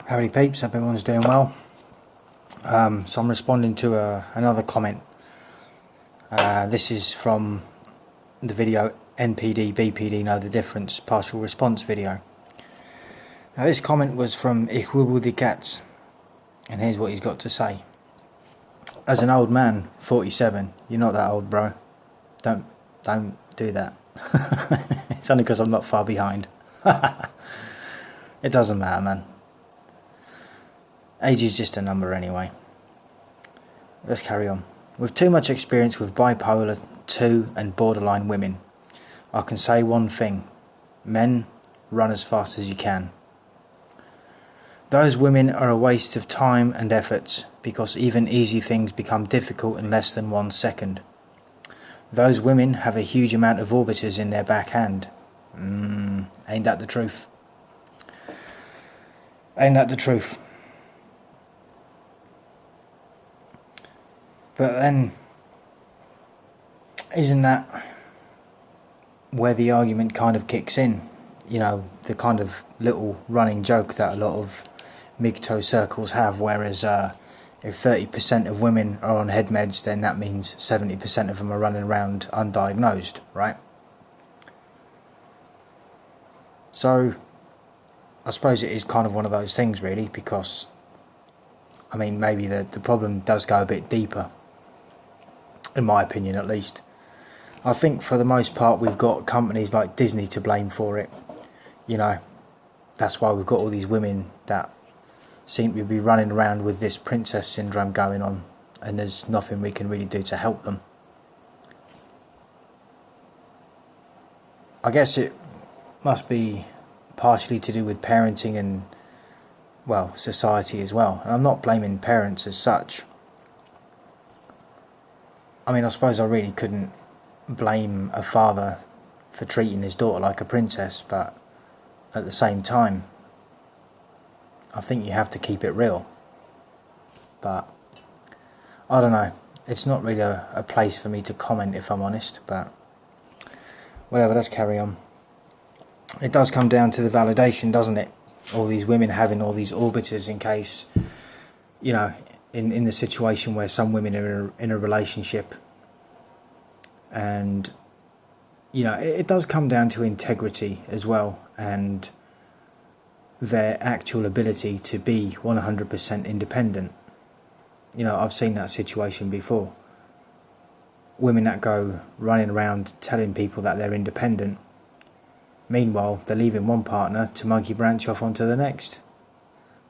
Howdy peeps, hope everyone's doing well. So I'm responding to another comment. This is from the video NPD, BPD Know the Difference partial response video. Now this comment was from Ichrubbeldiekatz, and here's what he's got to say. As an old man, 47, you're not that old, bro. Don't do that. It's only because I'm not far behind. It doesn't matter, man. Age is just a number anyway. Let's carry on. With too much experience with bipolar 2 and borderline women, I can say one thing. Men, run as fast as you can. Those women are a waste of time and efforts, because even easy things become difficult in less than 1 second. Those women have a huge amount of orbiters in their backhand. Ain't that the truth? Ain't that the truth? But then, isn't that where the argument kind of kicks in? You know, the kind of little running joke that a lot of MGTOW circles have, whereas if 30% of women are on head meds, then that means 70% of them are running around undiagnosed, right? So, I suppose it is kind of one of those things really, because, I mean, maybe the problem does go a bit deeper. In my opinion, at least. I think for the most part we've got companies like Disney to blame for it. You know, that's why we've got all these women that seem to be running around with this princess syndrome going on, and there's nothing we can really do to help them. I guess it must be partially to do with parenting and, well, society as well. And I'm not blaming parents as such. I mean, I suppose I really couldn't blame a father for treating his daughter like a princess, but at the same time, I think you have to keep it real. But, I don't know, it's not really a place for me to comment, if I'm honest, but whatever, let's carry on. It does come down to the validation, doesn't it? All these women having all these orbiters in case, you know, in the situation where some women are in a relationship, and you know, it does come down to integrity as well, and their actual ability to be 100% independent. You know, I've seen that situation before. Women that go running around telling people that they're independent, meanwhile they're leaving one partner to monkey branch off onto the next.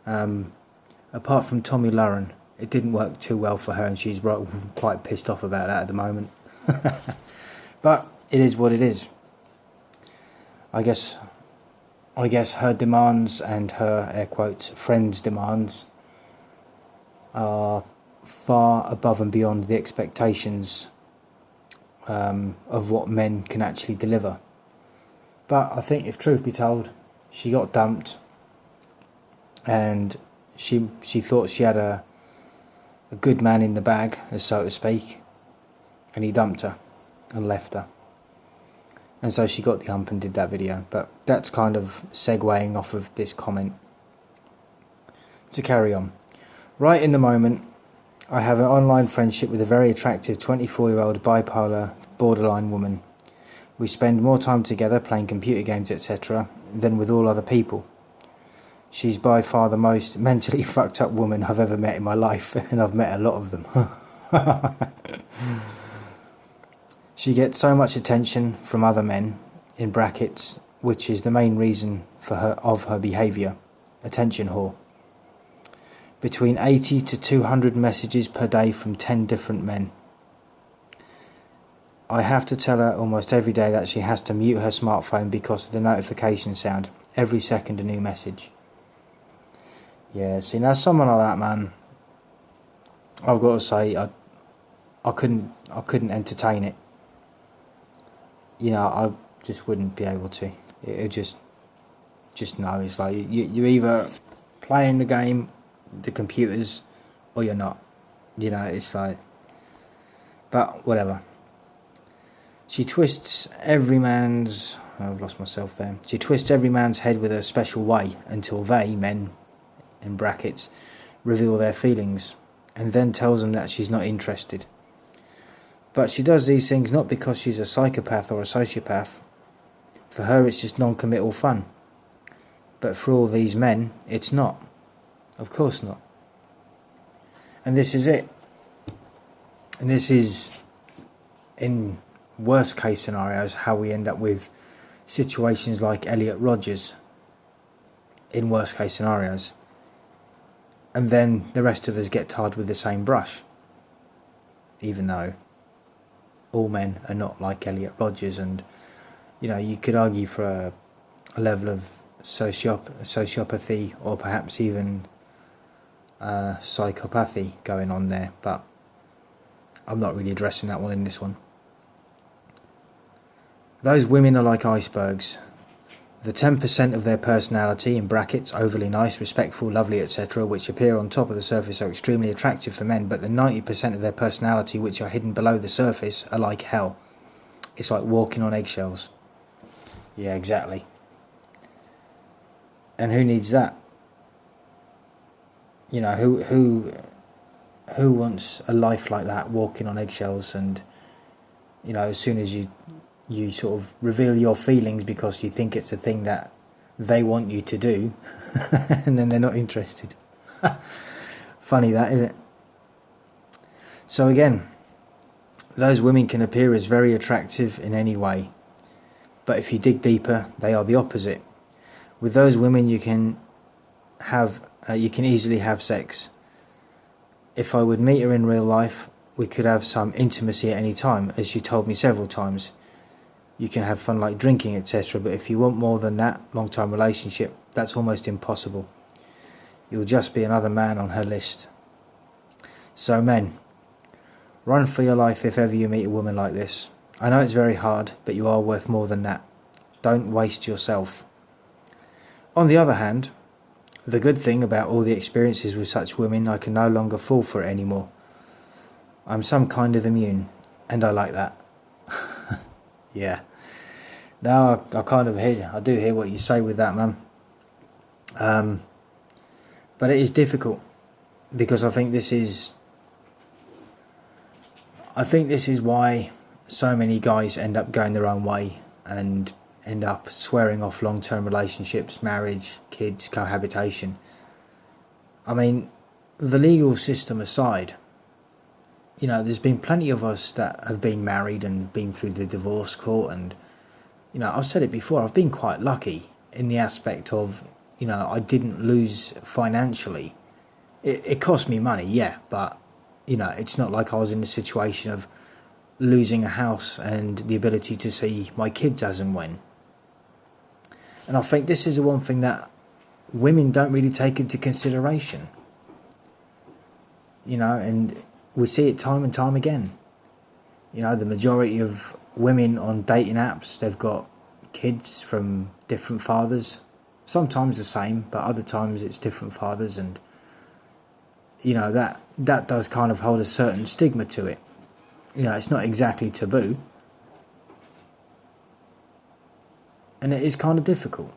Apart from Tommy Lauren, it didn't work too well for her, and she's quite pissed off about that at the moment. But it is what it is. I guess her demands and her, air quotes, friends' demands are far above and beyond the expectations of what men can actually deliver. But I think, if truth be told, she got dumped, and she thought she had a good man in the bag, as so to speak, and he dumped her and left her, and so she got the hump and did that video. But that's kind of segueing off of this comment. To carry on, right in the moment I have an online friendship with a very attractive 24-year-old bipolar borderline woman. We spend more time together playing computer games, etc., than with all other people. She's by far the most mentally fucked up woman I've ever met in my life, and I've met a lot of them. She gets so much attention from other men, in brackets, which is the main reason for her behaviour, attention whore. Between 80 to 200 messages per day from 10 different men. I have to tell her almost every day that she has to mute her smartphone because of the notification sound. Every second a new message. Yeah, see, now someone like that, man, I've got to say, I couldn't entertain it. You know, I just wouldn't be able to. It just no. It's like you're either playing the game, the computers, or you're not. You know, it's like, but whatever. She twists every man's... I've lost myself there. She twists every man's head with a special way until they, men, in brackets, reveal their feelings, and then tells them that she's not interested. But she does these things not because she's a psychopath or a sociopath. For her it's just non-committal fun. But for all these men, it's not. Of course not. And this is it. And this is, in worst case scenarios, how we end up with situations like Elliot Rodgers. In worst case scenarios. And then the rest of us get tarred with the same brush. Even though all men are not like Elliot Rodgers, and you could argue for a level of sociopathy or perhaps even psychopathy going on there, but I'm not really addressing that one in this one. Those women are like icebergs. The 10% of their personality, in brackets, overly nice, respectful, lovely, etc., which appear on top of the surface are extremely attractive for men, but the 90% of their personality which are hidden below the surface are like hell. It's like walking on eggshells. Yeah, exactly. And who needs that? Who wants a life like that, walking on eggshells, and as soon as you sort of reveal your feelings because you think it's a thing that they want you to do, and then they're not interested. Funny that, isn't it? So again, those women can appear as very attractive in any way, but if you dig deeper, they are the opposite. With those women, you can easily have sex. If I would meet her in real life, we could have some intimacy at any time, as she told me several times. You can have fun like drinking, etc., but if you want more than that long-term relationship, that's almost impossible. You'll just be another man on her list. So men, run for your life if ever you meet a woman like this. I know it's very hard, but you are worth more than that. Don't waste yourself. On the other hand, the good thing about all the experiences with such women, I can no longer fall for it anymore. I'm some kind of immune, and I like that. Yeah. Now I do hear what you say with that, man. But it is difficult, because I think this is why so many guys end up going their own way and end up swearing off long-term relationships, marriage, kids, cohabitation. I mean, the legal system aside, there's been plenty of us that have been married and been through the divorce court, and I've said it before, I've been quite lucky in the aspect of I didn't lose financially. It cost me money, yeah, but it's not like I was in a situation of losing a house and the ability to see my kids as and when. And I think this is the one thing that women don't really take into consideration. And we see it time and time again. The majority of women on dating apps, they've got kids from different fathers. Sometimes the same, but other times it's different fathers, and that does kind of hold a certain stigma to it. It's not exactly taboo, and it is kind of difficult.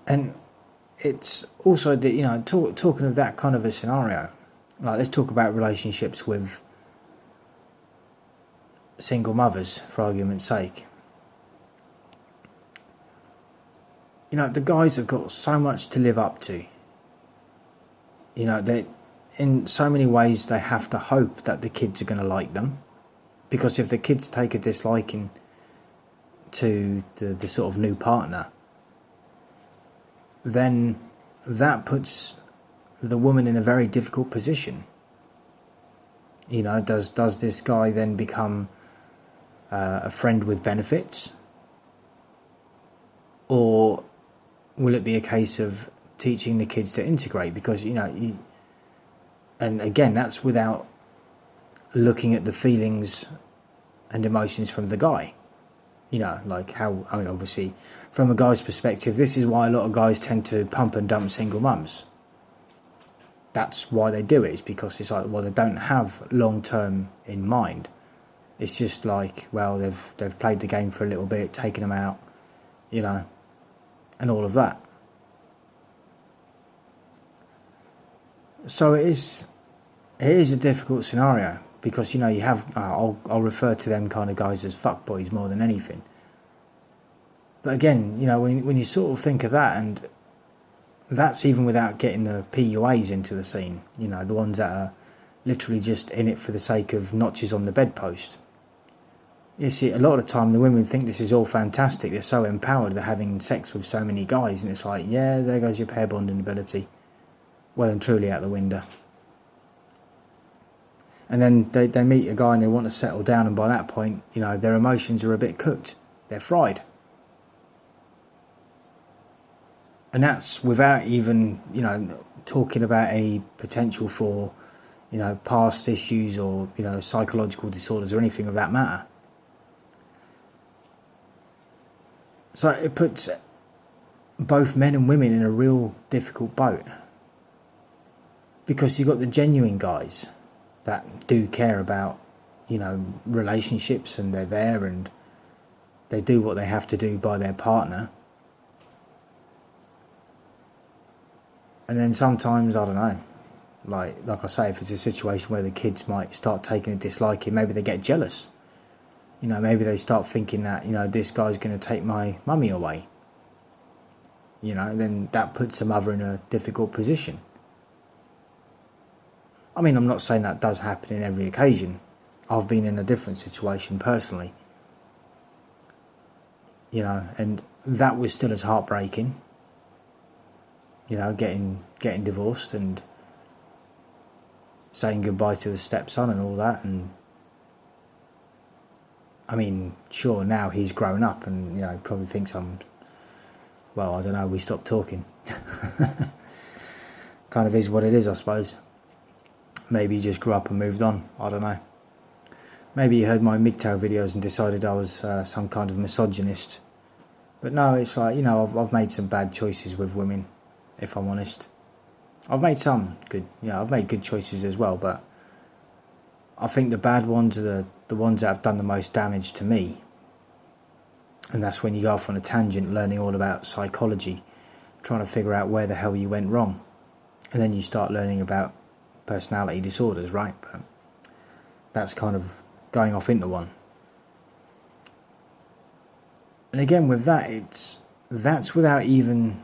And it's also talking of that kind of a scenario, like, let's talk about relationships with single mothers, for argument's sake. The guys have got so much to live up to. They, in so many ways, they have to hope that the kids are going to like them, because if the kids take a disliking to the sort of new partner, then that puts the woman in a very difficult position. Does this guy then become a friend with benefits, or will it be a case of teaching the kids to integrate? Because and again, that's without looking at the feelings and emotions from the guy. Like how, obviously from a guy's perspective, this is why a lot of guys tend to pump and dump single mums. That's why they do it. It's because it's like, well, they don't have long term in mind. It's just like, well, they've played the game for a little bit, taken them out, and all of that. So it is a difficult scenario, because you have I'll refer to them kind of guys as fuckboys more than anything. But again, when you sort of think of that, and that's even without getting the PUAs into the scene, the ones that are literally just in it for the sake of notches on the bedpost. You see, a lot of the time the women think this is all fantastic, they're so empowered, they're having sex with so many guys, and it's like, yeah, there goes your pair bonding ability. Well and truly out the window. And then they meet a guy and they want to settle down, and by that point, their emotions are a bit cooked. They're fried. And that's without even, talking about any potential for, past issues or, psychological disorders or anything of that matter. So it puts both men and women in a real difficult boat. Because you've got the genuine guys that do care about, relationships, and they're there and they do what they have to do by their partner. And then sometimes, I don't know, like I say, if it's a situation where the kids might start taking a dislike, maybe they get jealous. Maybe they start thinking that, this guy's going to take my mummy away. Then that puts the mother in a difficult position. I mean, I'm not saying that does happen in every occasion. I've been in a different situation personally. And that was still as heartbreaking. Getting divorced and saying goodbye to the stepson and all that. And I mean, sure, now he's grown up and, probably thinks I'm, well, I don't know, we stopped talking. Kind of is what it is, I suppose. Maybe he just grew up and moved on, I don't know. Maybe he heard my MGTOW videos and decided I was some kind of misogynist. But no, it's like, I've made some bad choices with women, if I'm honest. I've made some good, I've made good choices as well, but I think the bad ones are the ones that have done the most damage to me. And that's when you go off on a tangent, learning all about psychology, trying to figure out where the hell you went wrong. And then you start learning about personality disorders, right? But that's kind of going off into one. And again, with that, that's without even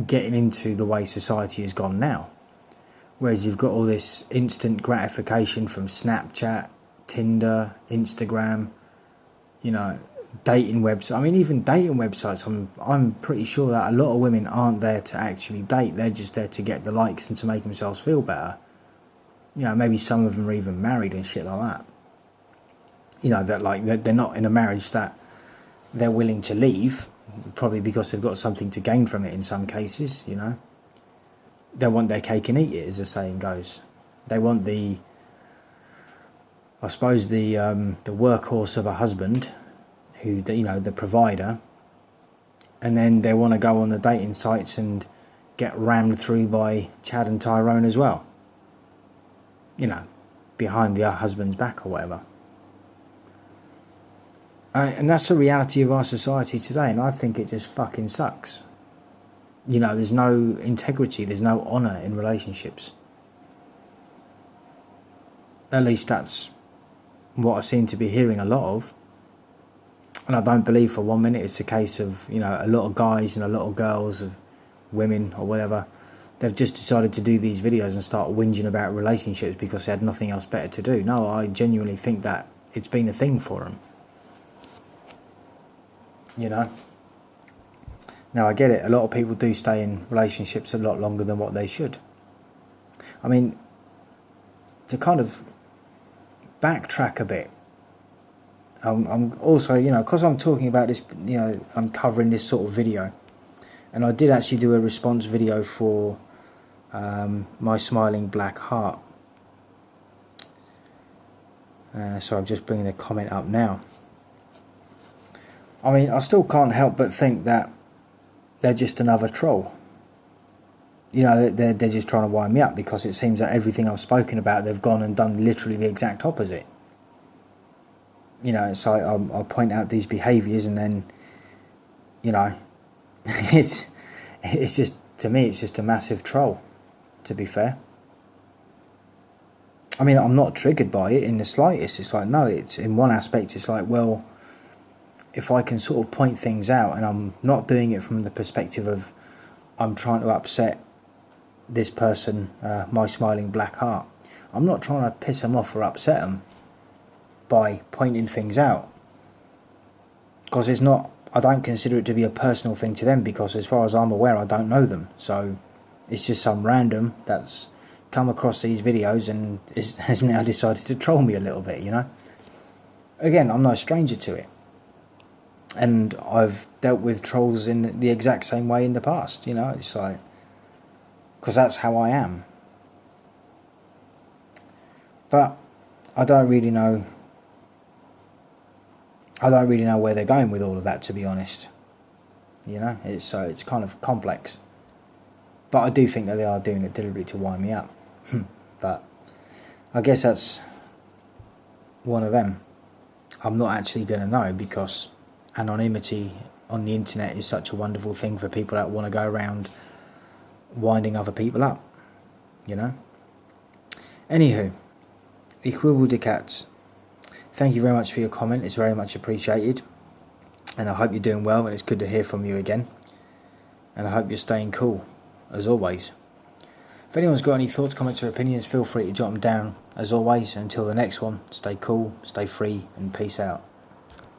getting into the way society has gone now. Whereas you've got all this instant gratification from Snapchat, Tinder, Instagram, dating websites. I mean, even dating websites, I'm pretty sure that a lot of women aren't there to actually date. They're just there to get the likes and to make themselves feel better. Maybe some of them are even married and shit like that. That they're not in a marriage that they're willing to leave, probably because they've got something to gain from it in some cases, They want their cake and eat it, as the saying goes. They want the workhorse of a husband, who, the provider, and then they want to go on the dating sites and get rammed through by Chad and Tyrone as well. Behind the husband's back or whatever. And that's the reality of our society today, and I think it just fucking sucks. There's no integrity, there's no honour in relationships. At least that's what I seem to be hearing a lot of. And I don't believe for 1 minute it's a case of, a lot of guys and a lot of girls, of women or whatever, they've just decided to do these videos and start whinging about relationships because they had nothing else better to do. No, I genuinely think that it's been a thing for them. Now, I get it. A lot of people do stay in relationships a lot longer than what they should. I mean, to kind of backtrack a bit, I'm also, because I'm talking about this, I'm covering this sort of video. And I did actually do a response video for my smiling black heart. So I'm just bringing the comment up now. I mean, I still can't help but think that they're just another troll. They're just trying to wind me up, because it seems that everything I've spoken about, they've gone and done literally the exact opposite. It's like I'll point out these behaviours and then, it's just, to me, it's just a massive troll, to be fair. I mean, I'm not triggered by it in the slightest. It's like, no, it's in one aspect, it's like, well, if I can sort of point things out, and I'm not doing it from the perspective of I'm trying to upset this person, my smiling black heart. I'm not trying to piss them off or upset them by pointing things out, because it's not, I don't consider it to be a personal thing to them, because as far as I'm aware, I don't know them. So it's just some random that's come across these videos and has now decided to troll me a little bit, you know. Again, I'm no stranger to it, and I've dealt with trolls in the exact same way in the past, you know. It's like, because that's how I am. But I don't really know where they're going with all of that, to be honest. You know, it's kind of complex. But I do think that they are doing it deliberately to wind me up. But I guess that's one of them. I'm not actually going to know, because anonymity on the internet is such a wonderful thing for people that want to go around winding other people up, you know. Anywho, Ichrubbeldiekatz, thank you very much for your comment. It's very much appreciated, and I hope you're doing well, and it's good to hear from you again, and I hope you're staying cool as always. If anyone's got any thoughts, comments or opinions, feel free to jot them down. As always, until the next one, stay cool, stay free, and peace out.